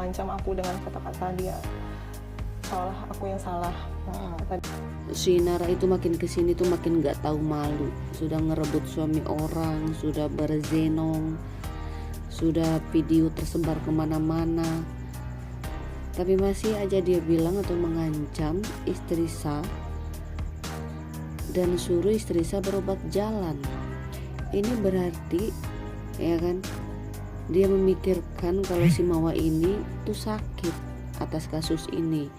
mengancam aku dengan kata-kata dia seolah aku yang salah. Si Nara itu makin kesini tuh makin gak tahu malu, sudah ngerebut suami orang, sudah berzenong, sudah video tersebar kemana-mana, tapi masih aja dia bilang atau mengancam istri Sa dan suruh istri Sa berobat jalan. Ini berarti ya kan, dia memikirkan kalau si Mawa ini tuh sakit atas kasus ini.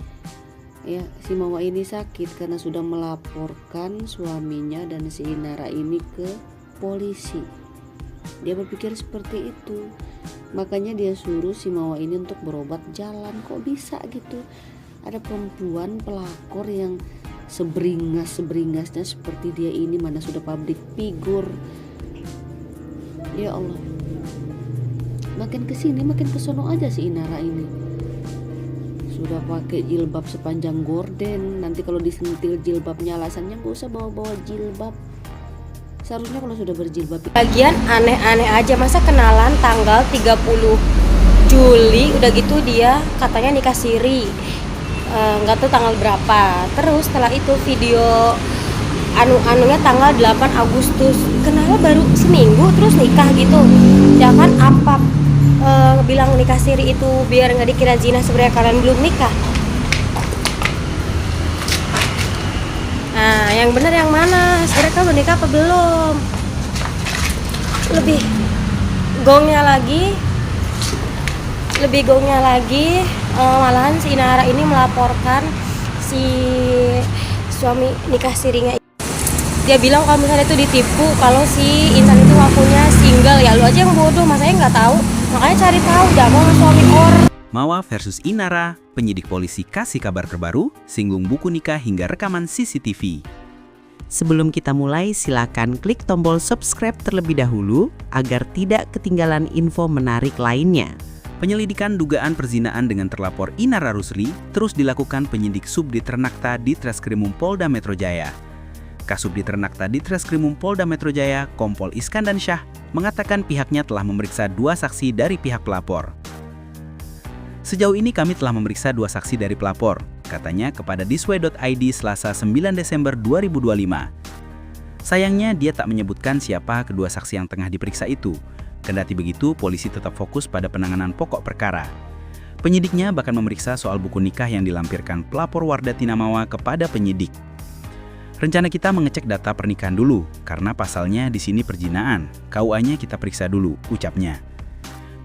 Ya, si Mawa ini sakit karena sudah melaporkan suaminya dan si Nara ini ke polisi. Dia berpikir seperti itu. Makanya dia suruh si Mawa ini untuk berobat jalan. Kok bisa gitu? Ada perempuan pelakor yang seberingasnya seperti dia ini, mana sudah public figure. Ya Allah. Makin kesini makin kesono aja si Nara ini. Sudah pakai jilbab sepanjang gorden, nanti kalau disentil jilbabnya alasannya gak usah bawa-bawa jilbab. Seharusnya kalau sudah berjilbab. Bagian aneh-aneh aja, masa kenalan tanggal 30 Juli udah gitu dia katanya nikah siri, nggak tahu tanggal berapa. Terus setelah itu video anu-anunya tanggal 8 Agustus, kenapa baru seminggu terus nikah gitu? Ya kan apa bilang nikah siri itu biar nggak dikira zina, sebenarnya kalian belum nikah. Nah, yang benar yang mana? Sebenarnya kamu udah nikah apa belum? Lebih gongnya lagi, malahan si Nara ini melaporkan si suami nikah sirinya. Dia bilang kalau misalnya itu ditipu, kalau si Intan itu ngakunya single. Ya lu aja yang bodoh, masanya nggak tahu. Makanya cari tahu, jangan mau suami orang. Mawa versus Inara, penyidik polisi kasih kabar terbaru, singgung buku nikah hingga rekaman CCTV. Sebelum kita mulai, silakan klik tombol subscribe terlebih dahulu agar tidak ketinggalan info menarik lainnya. Penyelidikan dugaan perzinaan dengan terlapor Inara Rusli terus dilakukan penyidik Subdit Ternakta di Treskrimum Polda Metro Jaya. Kasubdit Ternakta di Treskrimum Polda Metro Jaya, Kompol Iskandansyah, mengatakan pihaknya telah memeriksa 2 saksi dari pihak pelapor. Sejauh ini kami telah memeriksa 2 saksi dari pelapor, katanya kepada diswe.id Selasa 9 Desember 2025. Sayangnya dia tak menyebutkan siapa kedua saksi yang tengah diperiksa itu. Kendati begitu, polisi tetap fokus pada penanganan pokok perkara. Penyidiknya bahkan memeriksa soal buku nikah yang dilampirkan pelapor Wardah Tina Mawa kepada penyidik. Rencana kita mengecek data pernikahan dulu, karena pasalnya di sini perzinaan. KUA-nya kita periksa dulu, ucapnya.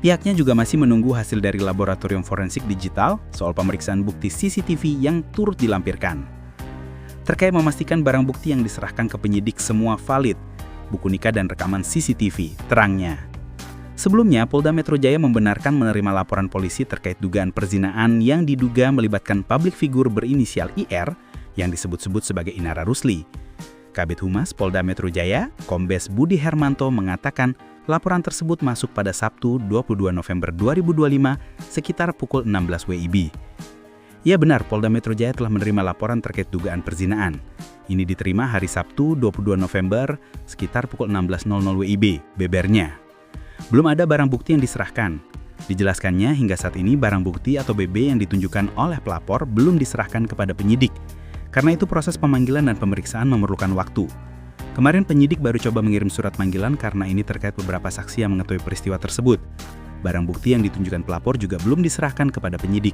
Pihaknya juga masih menunggu hasil dari laboratorium forensik digital soal pemeriksaan bukti CCTV yang turut dilampirkan. Terkait memastikan barang bukti yang diserahkan ke penyidik semua valid, buku nikah dan rekaman CCTV, terangnya. Sebelumnya, Polda Metro Jaya membenarkan menerima laporan polisi terkait dugaan perzinaan yang diduga melibatkan publik figur berinisial IR yang disebut-sebut sebagai Inara Rusli. Kabid Humas Polda Metro Jaya, Kombes Budi Hermanto mengatakan laporan tersebut masuk pada Sabtu 22 November 2025 sekitar pukul 16 WIB. Ya benar, Polda Metro Jaya telah menerima laporan terkait dugaan perzinaan. Ini diterima hari Sabtu 22 November sekitar pukul 16.00 WIB, bebernya. Belum ada barang bukti yang diserahkan. Dijelaskannya hingga saat ini barang bukti atau BB yang ditunjukkan oleh pelapor belum diserahkan kepada penyidik. Karena itu proses pemanggilan dan pemeriksaan memerlukan waktu. Kemarin penyidik baru coba mengirim surat panggilan karena ini terkait beberapa saksi yang mengetahui peristiwa tersebut. Barang bukti yang ditunjukkan pelapor juga belum diserahkan kepada penyidik.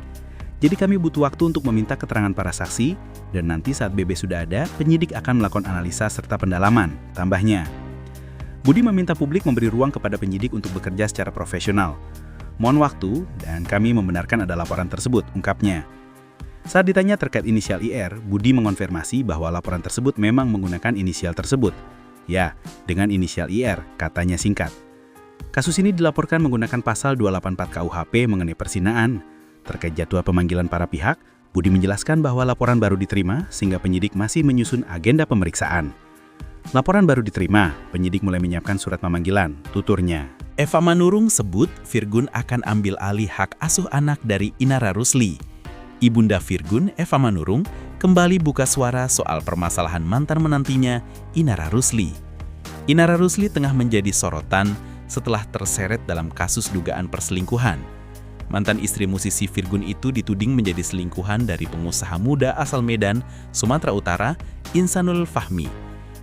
Jadi kami butuh waktu untuk meminta keterangan para saksi, dan nanti saat BB sudah ada, penyidik akan melakukan analisa serta pendalaman, tambahnya. Budi meminta publik memberi ruang kepada penyidik untuk bekerja secara profesional. Mohon waktu, dan kami membenarkan ada laporan tersebut, ungkapnya. Saat ditanya terkait inisial IR, Budi mengonfirmasi bahwa laporan tersebut memang menggunakan inisial tersebut. Ya, dengan inisial IR, katanya singkat. Kasus ini dilaporkan menggunakan pasal 284 KUHP mengenai perzinaan. Terkait jadwal pemanggilan para pihak, Budi menjelaskan bahwa laporan baru diterima sehingga penyidik masih menyusun agenda pemeriksaan. Laporan baru diterima, penyidik mulai menyiapkan surat pemanggilan, tuturnya. Eva Manurung sebut Virgun akan ambil alih hak asuh anak dari Inara Rusli. Ibunda Virgun, Eva Manurung, kembali buka suara soal permasalahan mantan menantinya, Inara Rusli. Inara Rusli tengah menjadi sorotan setelah terseret dalam kasus dugaan perselingkuhan. mantan istri musisi Virgun itu dituding menjadi selingkuhan dari pengusaha muda asal Medan, Sumatera Utara, Insanul Fahmi.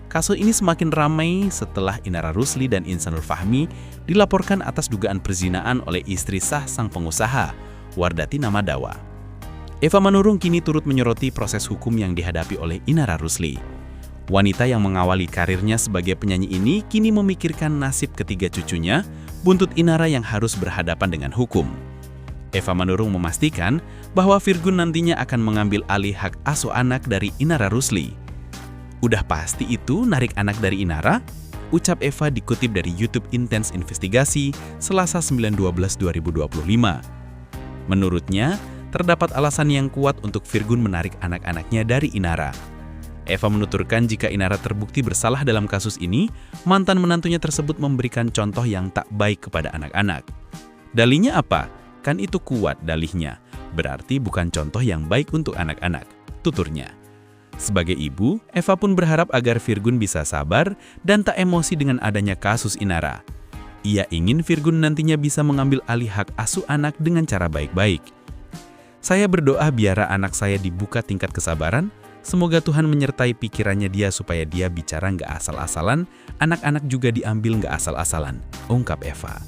Kasus ini semakin ramai setelah Inara Rusli dan Insanul Fahmi dilaporkan atas dugaan perzinaan oleh istri sah sang pengusaha, Wardati Namadawa. Eva Manurung kini turut menyoroti proses hukum yang dihadapi oleh Inara Rusli. Wanita yang mengawali karirnya sebagai penyanyi ini kini memikirkan nasib ketiga cucunya, buntut Inara yang harus berhadapan dengan hukum. Eva Manurung memastikan bahwa Virgun nantinya akan mengambil alih hak asuh anak dari Inara Rusli. Udah pasti itu narik anak dari Inara? Ucap Eva dikutip dari YouTube Intense Investigasi Selasa 9/12/2025. Menurutnya, terdapat alasan yang kuat untuk Virgun menarik anak-anaknya dari Inara. Eva menuturkan jika Inara terbukti bersalah dalam kasus ini, mantan menantunya tersebut memberikan contoh yang tak baik kepada anak-anak. Dalihnya apa? Kan itu kuat dalihnya, berarti bukan contoh yang baik untuk anak-anak, tuturnya. Sebagai ibu, Eva pun berharap agar Virgun bisa sabar dan tak emosi dengan adanya kasus Inara. Ia ingin Virgun nantinya bisa mengambil alih hak asuh anak dengan cara baik-baik. Saya berdoa biar anak saya dibuka tingkat kesabaran, semoga Tuhan menyertai pikirannya dia supaya dia bicara nggak asal-asalan, anak-anak juga diambil nggak asal-asalan, ungkap Eva.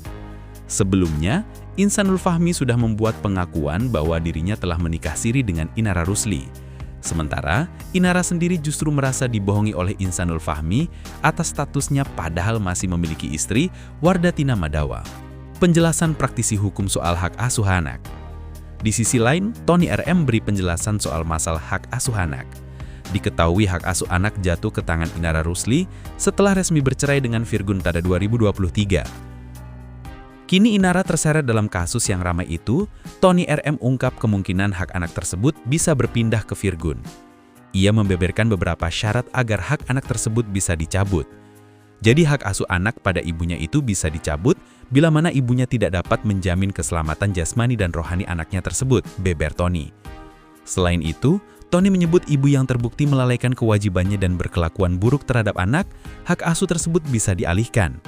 Sebelumnya, Insanul Fahmi sudah membuat pengakuan bahwa dirinya telah menikah siri dengan Inara Rusli. Sementara, Inara sendiri justru merasa dibohongi oleh Insanul Fahmi atas statusnya padahal masih memiliki istri, Wardati Namadawa. Penjelasan praktisi hukum soal hak asuh anak. Di sisi lain, Tony RM beri penjelasan soal masalah hak asuh anak. Diketahui hak asuh anak jatuh ke tangan Inara Rusli setelah resmi bercerai dengan Virgun pada 2023. Kini Inara terseret dalam kasus yang ramai itu, Tony RM ungkap kemungkinan hak anak tersebut bisa berpindah ke Virgun. Ia membeberkan beberapa syarat agar hak anak tersebut bisa dicabut. Jadi hak asuh anak pada ibunya itu bisa dicabut bila mana ibunya tidak dapat menjamin keselamatan jasmani dan rohani anaknya tersebut, beber Tony. Selain itu, Tony menyebut ibu yang terbukti melalaikan kewajibannya dan berkelakuan buruk terhadap anak, hak asuh tersebut bisa dialihkan.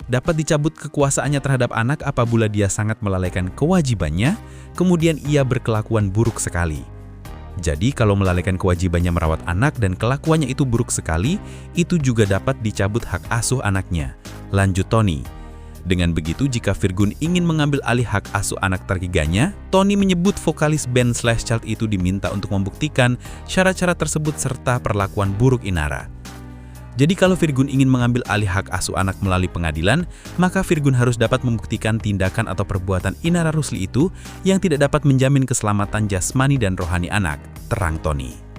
Dapat dicabut kekuasaannya terhadap anak apabila dia sangat melalaikan kewajibannya, kemudian ia berkelakuan buruk sekali. Jadi kalau melalaikan kewajibannya merawat anak dan kelakuannya itu buruk sekali, itu juga dapat dicabut hak asuh anaknya, lanjut Tony. Dengan begitu, jika Virgun ingin mengambil alih hak asuh anak tertiganya, Tony menyebut vokalis band Slash Child itu diminta untuk membuktikan syarat-syarat tersebut serta perlakuan buruk Inara. Jadi kalau Virgun ingin mengambil alih hak asuh anak melalui pengadilan, maka Virgun harus dapat membuktikan tindakan atau perbuatan Inara Rusli itu yang tidak dapat menjamin keselamatan jasmani dan rohani anak, terang Tony.